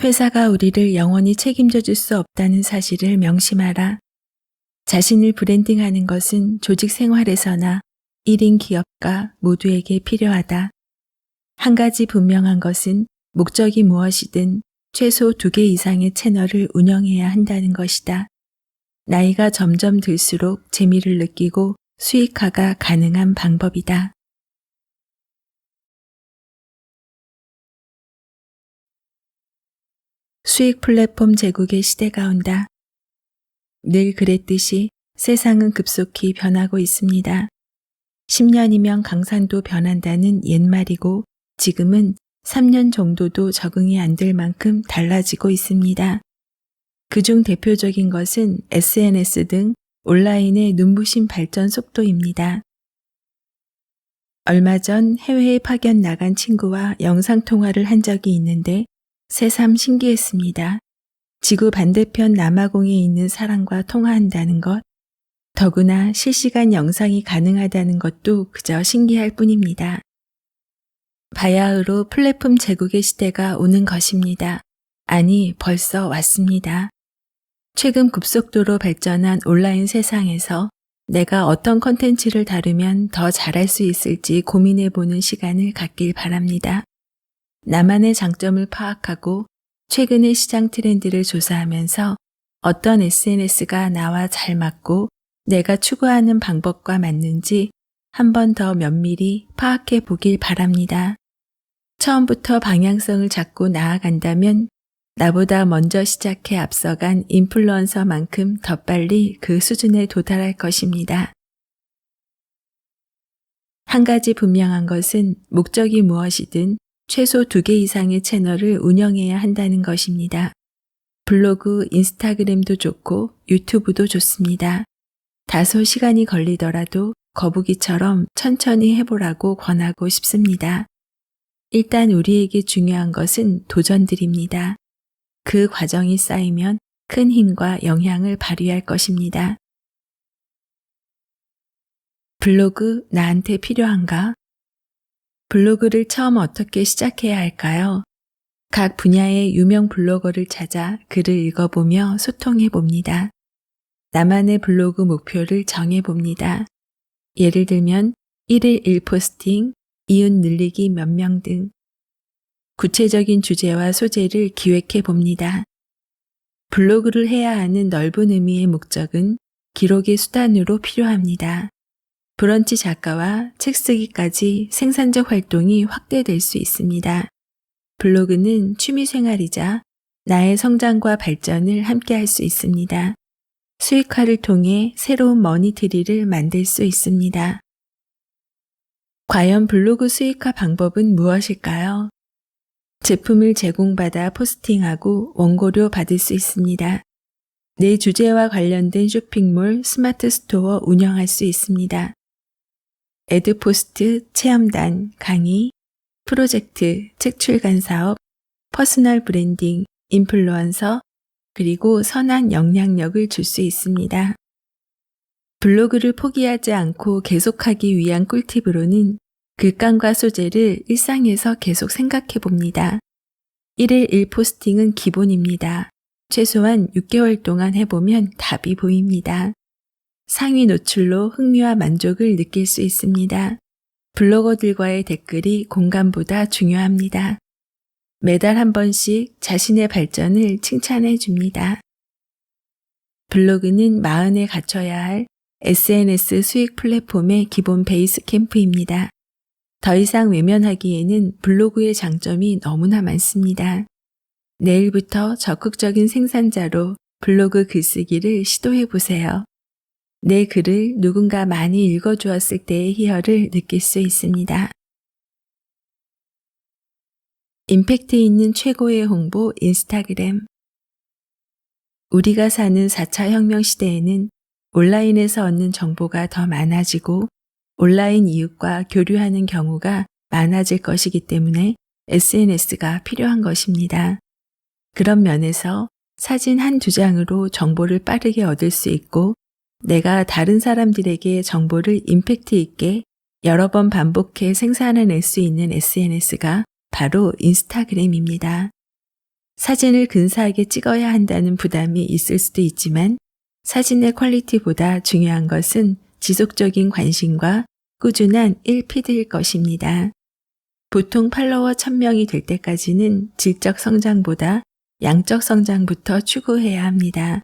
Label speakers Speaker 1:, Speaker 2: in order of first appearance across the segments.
Speaker 1: 회사가 우리를 영원히 책임져 줄 수 없다는 사실을 명심하라. 자신을 브랜딩하는 것은 조직 생활에서나 1인 기업가 모두에게 필요하다. 한 가지 분명한 것은 목적이 무엇이든 최소 2개 이상의 채널을 운영해야 한다는 것이다. 나이가 점점 들수록 재미를 느끼고 수익화가 가능한 방법이다. 수익 플랫폼 제국의 시대가 온다. 늘 그랬듯이 세상은 급속히 변하고 있습니다. 10년이면 강산도 변한다는 옛말이고 지금은 3년 정도도 적응이 안 될 만큼 달라지고 있습니다. 그중 대표적인 것은 SNS 등 온라인의 눈부신 발전 속도입니다. 얼마 전 해외에 파견 나간 친구와 영상통화를 한 적이 있는데 새삼 신기했습니다. 지구 반대편 남아공에 있는 사람과 통화한다는 것, 더구나 실시간 영상이 가능하다는 것도 그저 신기할 뿐입니다. 바야흐로 플랫폼 제국의 시대가 오는 것입니다. 아니, 벌써 왔습니다. 최근 급속도로 발전한 온라인 세상에서 내가 어떤 컨텐츠를 다루면 더 잘할 수 있을지 고민해보는 시간을 갖길 바랍니다. 나만의 장점을 파악하고 최근의 시장 트렌드를 조사하면서 어떤 SNS가 나와 잘 맞고 내가 추구하는 방법과 맞는지 한 번 더 면밀히 파악해 보길 바랍니다. 처음부터 방향성을 잡고 나아간다면 나보다 먼저 시작해 앞서간 인플루언서만큼 더 빨리 그 수준에 도달할 것입니다. 한 가지 분명한 것은 목적이 무엇이든 최소 2개 이상의 채널을 운영해야 한다는 것입니다. 블로그, 인스타그램도 좋고 유튜브도 좋습니다. 다소 시간이 걸리더라도 거북이처럼 천천히 해보라고 권하고 싶습니다. 일단 우리에게 중요한 것은 도전들입니다. 그 과정이 쌓이면 큰 힘과 영향을 발휘할 것입니다. 블로그 나한테 필요한가? 블로그를 처음 어떻게 시작해야 할까요? 각 분야의 유명 블로거를 찾아 글을 읽어보며 소통해봅니다. 나만의 블로그 목표를 정해봅니다. 예를 들면 1일 1포스팅, 이웃 늘리기 몇 명 등 구체적인 주제와 소재를 기획해봅니다. 블로그를 해야 하는 넓은 의미의 목적은 기록의 수단으로 필요합니다. 브런치 작가와 책 쓰기까지 생산적 활동이 확대될 수 있습니다. 블로그는 취미생활이자 나의 성장과 발전을 함께 할 수 있습니다. 수익화를 통해 새로운 머니트리를 만들 수 있습니다. 과연 블로그 수익화 방법은 무엇일까요? 제품을 제공받아 포스팅하고 원고료 받을 수 있습니다. 내 주제와 관련된 쇼핑몰, 스마트 스토어 운영할 수 있습니다. 애드포스트, 체험단, 강의, 프로젝트, 책 출간 사업, 퍼스널 브랜딩, 인플루언서, 그리고 선한 영향력을 줄 수 있습니다. 블로그를 포기하지 않고 계속하기 위한 꿀팁으로는 글감과 소재를 일상에서 계속 생각해 봅니다. 1일 1포스팅은 기본입니다. 최소한 6개월 동안 해보면 답이 보입니다. 상위 노출로 흥미와 만족을 느낄 수 있습니다. 블로거들과의 댓글이 공감보다 중요합니다. 매달 한 번씩 자신의 발전을 칭찬해 줍니다. 블로그는 마흔에 갖춰야 할 SNS 수익 플랫폼의 기본 베이스 캠프입니다. 더 이상 외면하기에는 블로그의 장점이 너무나 많습니다. 내일부터 적극적인 생산자로 블로그 글쓰기를 시도해 보세요. 내 글을 누군가 많이 읽어주었을 때의 희열을 느낄 수 있습니다. 임팩트 있는 최고의 홍보 인스타그램. 우리가 사는 4차 혁명 시대에는 온라인에서 얻는 정보가 더 많아지고 온라인 이웃과 교류하는 경우가 많아질 것이기 때문에 SNS가 필요한 것입니다. 그런 면에서 사진 1-2장으로 정보를 빠르게 얻을 수 있고 내가 다른 사람들에게 정보를 임팩트 있게 여러 번 반복해 생산해낼 수 있는 SNS가 바로 인스타그램입니다. 사진을 근사하게 찍어야 한다는 부담이 있을 수도 있지만 사진의 퀄리티보다 중요한 것은 지속적인 관심과 꾸준한 1피드일 것입니다. 보통 팔로워 1000명이 될 때까지는 질적 성장보다 양적 성장부터 추구해야 합니다.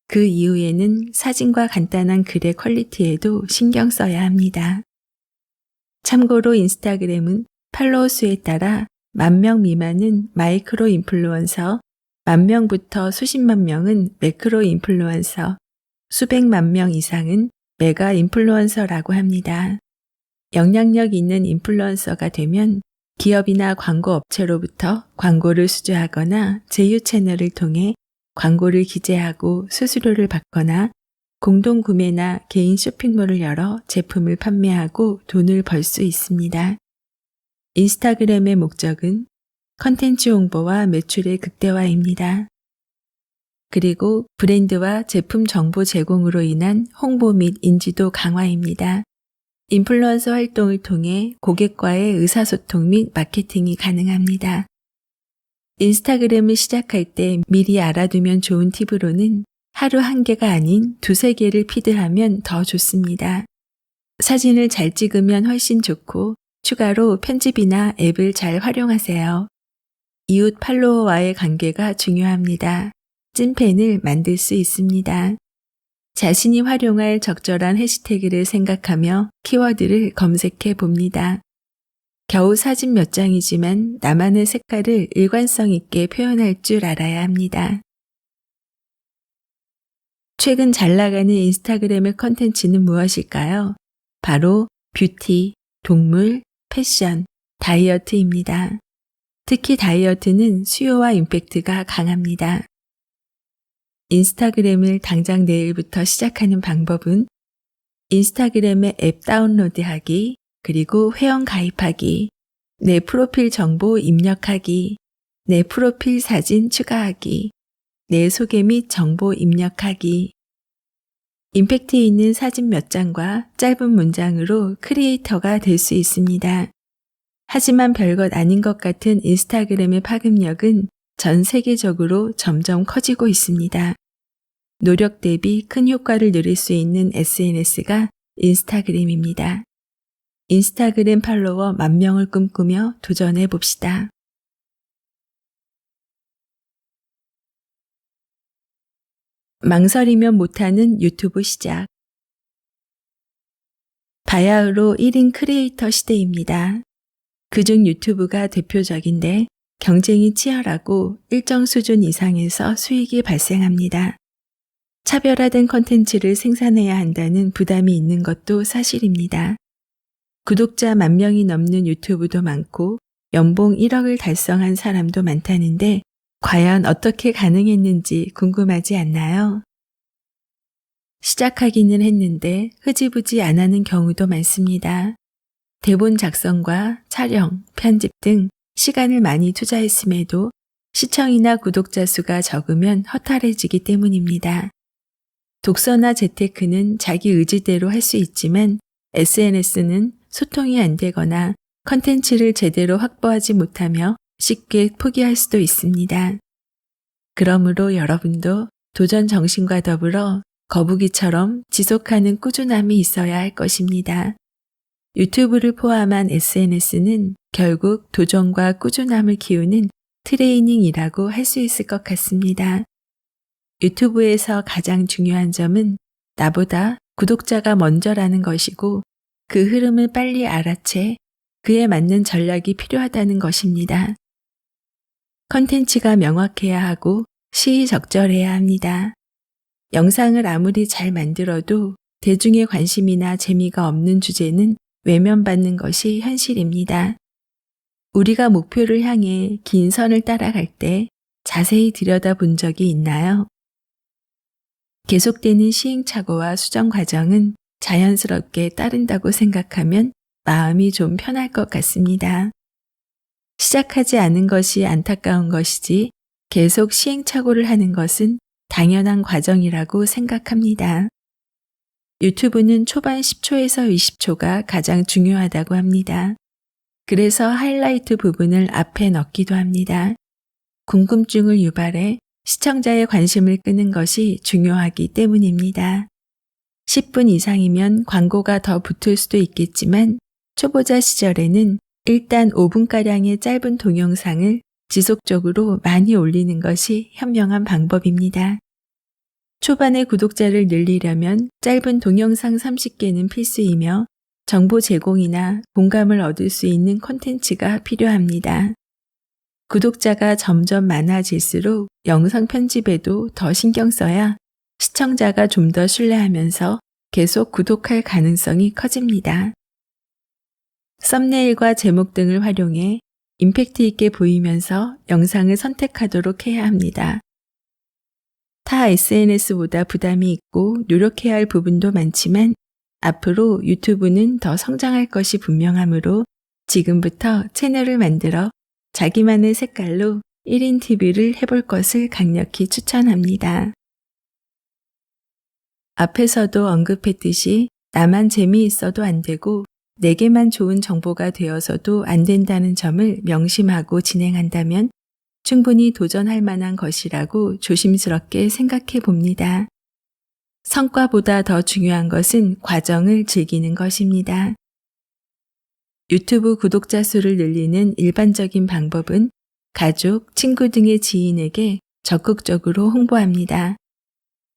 Speaker 1: 그 이후에는 사진과 간단한 글의 퀄리티에도 신경 써야 합니다. 참고로 인스타그램은 팔로워 수에 따라 10,000명 미만은 마이크로 인플루언서, 10,000명부터 수십만 명은 매크로 인플루언서, 수백만 명 이상은 메가 인플루언서라고 합니다. 영향력 있는 인플루언서가 되면 기업이나 광고 업체로부터 광고를 수주하거나 제휴 채널을 통해 광고를 기재하고 수수료를 받거나 공동 구매나 개인 쇼핑몰을 열어 제품을 판매하고 돈을 벌 수 있습니다. 인스타그램의 목적은 컨텐츠 홍보와 매출의 극대화입니다. 그리고 브랜드와 제품 정보 제공으로 인한 홍보 및 인지도 강화입니다. 인플루언서 활동을 통해 고객과의 의사소통 및 마케팅이 가능합니다. 인스타그램을 시작할 때 미리 알아두면 좋은 팁으로는 하루 1개가 아닌 2-3개를 피드하면 더 좋습니다. 사진을 잘 찍으면 훨씬 좋고 추가로 편집이나 앱을 잘 활용하세요. 이웃 팔로워와의 관계가 중요합니다. 찐팬을 만들 수 있습니다. 자신이 활용할 적절한 해시태그를 생각하며 키워드를 검색해 봅니다. 겨우 사진 몇 장이지만 나만의 색깔을 일관성 있게 표현할 줄 알아야 합니다. 최근 잘 나가는 인스타그램의 컨텐츠는 무엇일까요? 바로 뷰티, 동물, 패션, 다이어트입니다. 특히 다이어트는 수요와 임팩트가 강합니다. 인스타그램을 당장 내일부터 시작하는 방법은 인스타그램의 앱 다운로드하기, 그리고 회원 가입하기, 내 프로필 정보 입력하기, 내 프로필 사진 추가하기, 내 소개 및 정보 입력하기. 임팩트 있는 사진 몇 장과 짧은 문장으로 크리에이터가 될 수 있습니다. 하지만 별것 아닌 것 같은 인스타그램의 파급력은 전 세계적으로 점점 커지고 있습니다. 노력 대비 큰 효과를 누릴 수 있는 SNS가 인스타그램입니다. 인스타그램 팔로워 10,000명을 꿈꾸며 도전해 봅시다. 망설이면 못하는 유튜브 시작. 바야흐로 1인 크리에이터 시대입니다. 그중 유튜브가 대표적인데 경쟁이 치열하고 일정 수준 이상에서 수익이 발생합니다. 차별화된 콘텐츠를 생산해야 한다는 부담이 있는 것도 사실입니다. 구독자 10,000명이 넘는 유튜브도 많고 연봉 1억을 달성한 사람도 많다는데 과연 어떻게 가능했는지 궁금하지 않나요? 시작하기는 했는데 흐지부지 안 하는 경우도 많습니다. 대본 작성과 촬영, 편집 등 시간을 많이 투자했음에도 시청이나 구독자 수가 적으면 허탈해지기 때문입니다. 독서나 재테크는 자기 의지대로 할 수 있지만 SNS는 소통이 안 되거나 컨텐츠를 제대로 확보하지 못하며 쉽게 포기할 수도 있습니다. 그러므로 여러분도 도전 정신과 더불어 거북이처럼 지속하는 꾸준함이 있어야 할 것입니다. 유튜브를 포함한 SNS는 결국 도전과 꾸준함을 키우는 트레이닝이라고 할 수 있을 것 같습니다. 유튜브에서 가장 중요한 점은 나보다 구독자가 먼저라는 것이고 그 흐름을 빨리 알아채 그에 맞는 전략이 필요하다는 것입니다. 컨텐츠가 명확해야 하고 시의적절해야 합니다. 영상을 아무리 잘 만들어도 대중의 관심이나 재미가 없는 주제는 외면받는 것이 현실입니다. 우리가 목표를 향해 긴 선을 따라갈 때 자세히 들여다본 적이 있나요? 계속되는 시행착오와 수정 과정은 자연스럽게 따른다고 생각하면 마음이 좀 편할 것 같습니다. 시작하지 않은 것이 안타까운 것이지 계속 시행착오를 하는 것은 당연한 과정이라고 생각합니다. 유튜브는 초반 10초에서 20초가 가장 중요하다고 합니다. 그래서 하이라이트 부분을 앞에 넣기도 합니다. 궁금증을 유발해 시청자의 관심을 끄는 것이 중요하기 때문입니다. 10분 이상이면 광고가 더 붙을 수도 있겠지만 초보자 시절에는 일단 5분가량의 짧은 동영상을 지속적으로 많이 올리는 것이 현명한 방법입니다. 초반에 구독자를 늘리려면 짧은 동영상 30개는 필수이며 정보 제공이나 공감을 얻을 수 있는 콘텐츠가 필요합니다. 구독자가 점점 많아질수록 영상 편집에도 더 신경 써야 시청자가 좀 더 신뢰하면서 계속 구독할 가능성이 커집니다. 썸네일과 제목 등을 활용해 임팩트 있게 보이면서 영상을 선택하도록 해야 합니다. 타 SNS보다 부담이 있고 노력해야 할 부분도 많지만 앞으로 유튜브는 더 성장할 것이 분명하므로 지금부터 채널을 만들어 자기만의 색깔로 1인 TV를 해볼 것을 강력히 추천합니다. 앞에서도 언급했듯이 나만 재미있어도 안 되고 내게만 좋은 정보가 되어서도 안 된다는 점을 명심하고 진행한다면 충분히 도전할 만한 것이라고 조심스럽게 생각해 봅니다. 성과보다 더 중요한 것은 과정을 즐기는 것입니다. 유튜브 구독자 수를 늘리는 일반적인 방법은 가족, 친구 등의 지인에게 적극적으로 홍보합니다.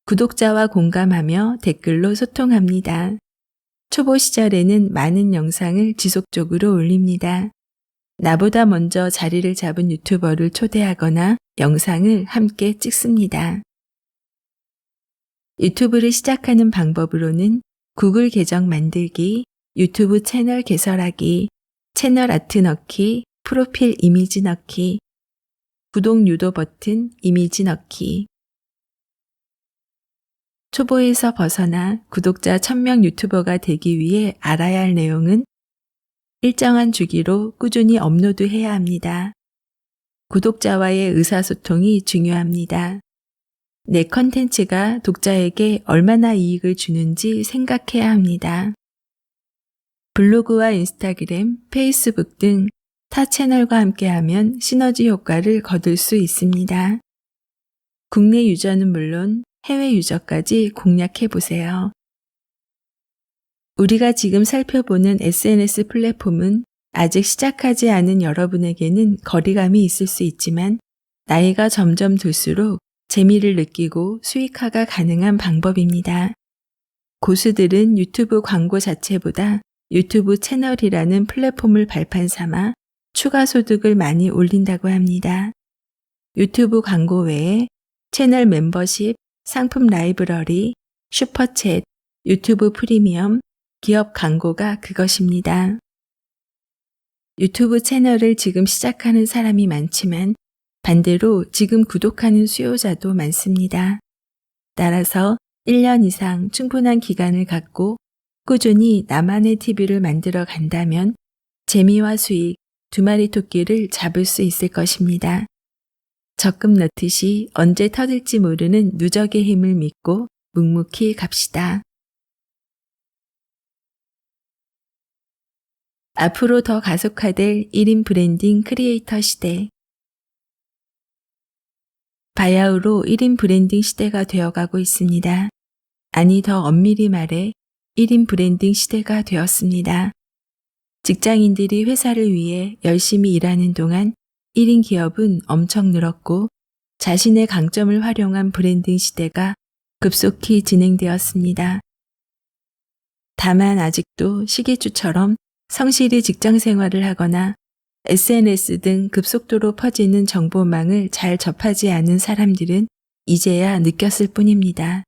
Speaker 1: 구독자와 공감하며 댓글로 소통합니다. 초보 시절에는 많은 영상을 지속적으로 올립니다. 나보다 먼저 자리를 잡은 유튜버를 초대하거나 영상을 함께 찍습니다. 유튜브를 시작하는 방법으로는 구글 계정 만들기, 유튜브 채널 개설하기, 채널 아트 넣기, 프로필 이미지 넣기, 구독 유도 버튼 이미지 넣기. 초보에서 벗어나 구독자 1000명 유튜버가 되기 위해 알아야 할 내용은 일정한 주기로 꾸준히 업로드해야 합니다. 구독자와의 의사소통이 중요합니다. 내 컨텐츠가 독자에게 얼마나 이익을 주는지 생각해야 합니다. 블로그와 인스타그램, 페이스북 등 타 채널과 함께하면 시너지 효과를 거둘 수 있습니다. 국내 유저는 물론 해외 유저까지 공략해 보세요. 우리가 지금 살펴보는 SNS 플랫폼은 아직 시작하지 않은 여러분에게는 거리감이 있을 수 있지만 나이가 점점 들수록 재미를 느끼고 수익화가 가능한 방법입니다. 고수들은 유튜브 광고 자체보다 유튜브 채널이라는 플랫폼을 발판 삼아 추가 소득을 많이 올린다고 합니다. 유튜브 광고 외에 채널 멤버십, 상품 라이브러리, 슈퍼챗, 유튜브 프리미엄, 기업 광고가 그것입니다. 유튜브 채널을 지금 시작하는 사람이 많지만 반대로 지금 구독하는 수요자도 많습니다. 따라서 1년 이상 충분한 기간을 갖고 꾸준히 나만의 TV를 만들어 간다면 재미와 수익 두 마리 토끼를 잡을 수 있을 것입니다. 적금 넣듯이 언제 터질지 모르는 누적의 힘을 믿고 묵묵히 갑시다. 앞으로 더 가속화될 1인 브랜딩 크리에이터 시대. 바야흐로 1인 브랜딩 시대가 되어가고 있습니다. 아니 더 엄밀히 말해 1인 브랜딩 시대가 되었습니다. 직장인들이 회사를 위해 열심히 일하는 동안 1인 기업은 엄청 늘었고 자신의 강점을 활용한 브랜딩 시대가 급속히 진행되었습니다. 다만 아직도 시기주처럼 성실히 직장 생활을 하거나 SNS 등 급속도로 퍼지는 정보망을 잘 접하지 않은 사람들은 이제야 느꼈을 뿐입니다.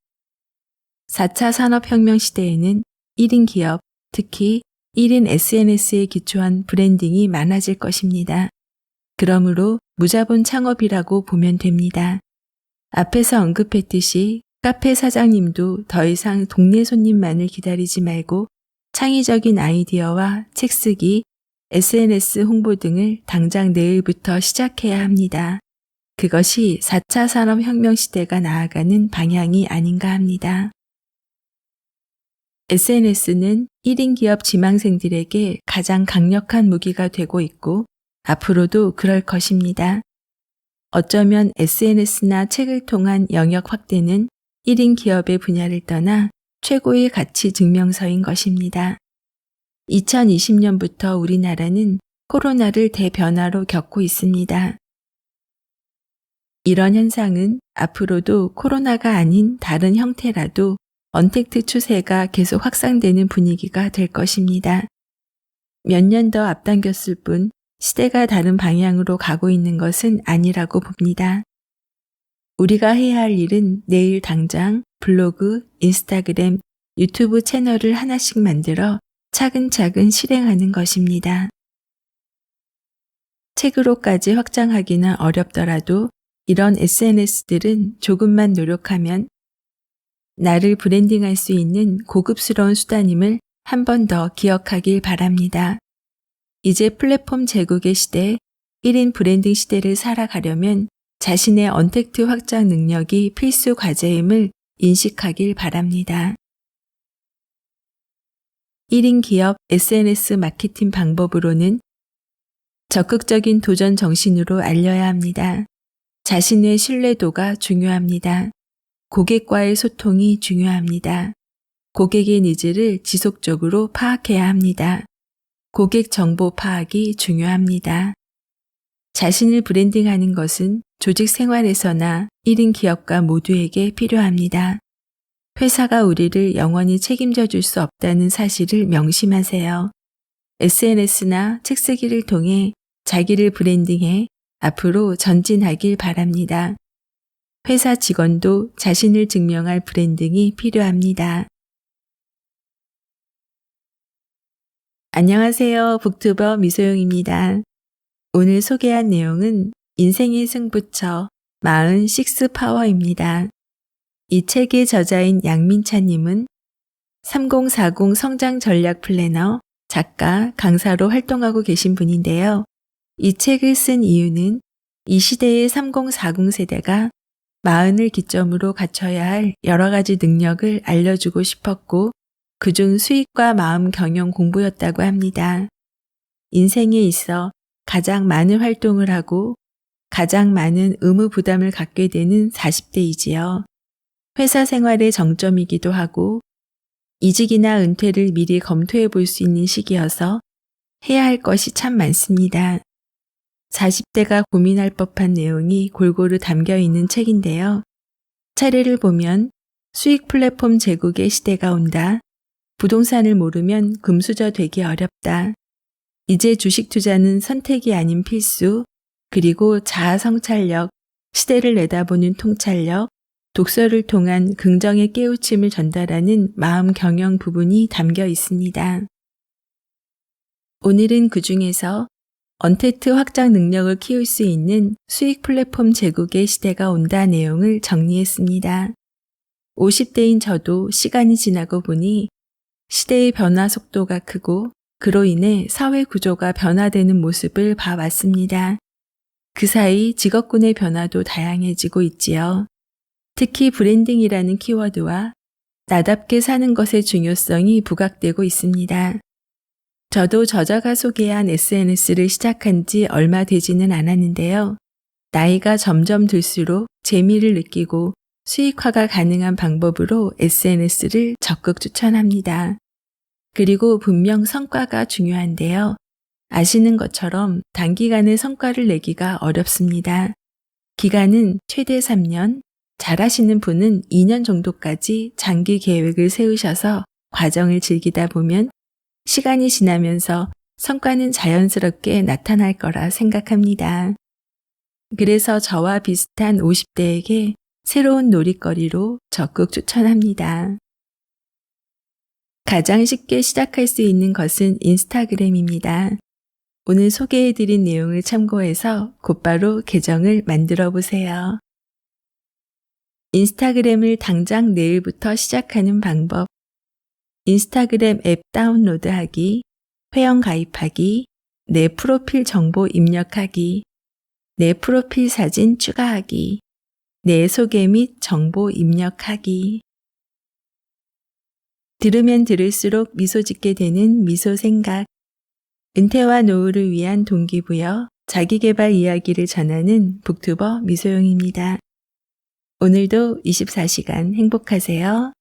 Speaker 1: 4차 산업혁명 시대에는 1인 기업, 특히 1인 SNS에 기초한 브랜딩이 많아질 것입니다. 그러므로 무자본 창업이라고 보면 됩니다. 앞에서 언급했듯이 카페 사장님도 더 이상 동네 손님만을 기다리지 말고 창의적인 아이디어와 책 쓰기, SNS 홍보 등을 당장 내일부터 시작해야 합니다. 그것이 4차 산업혁명 시대가 나아가는 방향이 아닌가 합니다. SNS는 1인 기업 지망생들에게 가장 강력한 무기가 되고 있고 앞으로도 그럴 것입니다. 어쩌면 SNS나 책을 통한 영역 확대는 1인 기업의 분야를 떠나 최고의 가치 증명서인 것입니다. 2020년부터 우리나라는 코로나를 대변화로 겪고 있습니다. 이런 현상은 앞으로도 코로나가 아닌 다른 형태라도 언택트 추세가 계속 확산되는 분위기가 될 것입니다. 몇 년 더 앞당겼을 뿐 시대가 다른 방향으로 가고 있는 것은 아니라고 봅니다. 우리가 해야 할 일은 내일 당장 블로그, 인스타그램, 유튜브 채널을 하나씩 만들어 차근차근 실행하는 것입니다. 책으로까지 확장하기는 어렵더라도 이런 SNS들은 조금만 노력하면 나를 브랜딩할 수 있는 고급스러운 수단임을 한 번 더 기억하길 바랍니다. 이제 플랫폼 제국의 시대, 1인 브랜딩 시대를 살아가려면 자신의 언택트 확장 능력이 필수 과제임을 인식하길 바랍니다. 1인 기업 SNS 마케팅 방법으로는 적극적인 도전 정신으로 알려야 합니다. 자신의 신뢰도가 중요합니다. 고객과의 소통이 중요합니다. 고객의 니즈를 지속적으로 파악해야 합니다. 고객 정보 파악이 중요합니다. 자신을 브랜딩하는 것은 조직 생활에서나 1인 기업가 모두에게 필요합니다. 회사가 우리를 영원히 책임져 줄 수 없다는 사실을 명심하세요. SNS나 책 쓰기를 통해 자기를 브랜딩해 앞으로 전진하길 바랍니다. 회사 직원도 자신을 증명할 브랜딩이 필요합니다. 안녕하세요. 북튜버 미소영입니다. 오늘 소개한 내용은 인생의 승부처 46 파워입니다. 이 책의 저자인 양민찬님은 3040 성장 전략 플래너, 작가, 강사로 활동하고 계신 분인데요. 이 책을 쓴 이유는 이 시대의 3040 세대가 40을 기점으로 갖춰야 할 여러 가지 능력을 알려주고 싶었고 그중 수익과 마음 경영 공부였다고 합니다. 인생에 있어 가장 많은 활동을 하고 가장 많은 의무 부담을 갖게 되는 40대이지요. 회사 생활의 정점이기도 하고 이직이나 은퇴를 미리 검토해 볼 수 있는 시기여서 해야 할 것이 참 많습니다. 40대가 고민할 법한 내용이 골고루 담겨 있는 책인데요. 차례를 보면 수익 플랫폼 제국의 시대가 온다. 부동산을 모르면 금수저 되기 어렵다. 이제 주식 투자는 선택이 아닌 필수. 그리고 자아 성찰력, 시대를 내다보는 통찰력, 독서를 통한 긍정의 깨우침을 전달하는 마음 경영 부분이 담겨 있습니다. 오늘은 그 중에서 언택트 확장 능력을 키울 수 있는 수익 플랫폼 제국의 시대가 온다 내용을 정리했습니다. 50대인 저도 시간이 지나고 보니 시대의 변화 속도가 크고 그로 인해 사회 구조가 변화되는 모습을 봐왔습니다. 그 사이 직업군의 변화도 다양해지고 있지요. 특히 브랜딩이라는 키워드와 나답게 사는 것의 중요성이 부각되고 있습니다. 저도 저자가 소개한 SNS를 시작한 지 얼마 되지는 않았는데요. 나이가 점점 들수록 재미를 느끼고 수익화가 가능한 방법으로 SNS를 적극 추천합니다. 그리고 분명 성과가 중요한데요. 아시는 것처럼 단기간에 성과를 내기가 어렵습니다. 기간은 최대 3년, 잘하시는 분은 2년 정도까지 장기 계획을 세우셔서 과정을 즐기다 보면 시간이 지나면서 성과는 자연스럽게 나타날 거라 생각합니다. 그래서 저와 비슷한 50대에게 새로운 놀이거리로 적극 추천합니다. 가장 쉽게 시작할 수 있는 것은 인스타그램입니다. 오늘 소개해드린 내용을 참고해서 곧바로 계정을 만들어 보세요. 인스타그램을 당장 내일부터 시작하는 방법. 인스타그램 앱 다운로드하기, 회원 가입하기, 내 프로필 정보 입력하기, 내 프로필 사진 추가하기, 내 소개 및 정보 입력하기. 들으면 들을수록 미소 짓게 되는 미소 생각. 은퇴와 노후를 위한 동기부여, 자기계발 이야기를 전하는 북튜버 미소영입니다. 오늘도 24시간 행복하세요.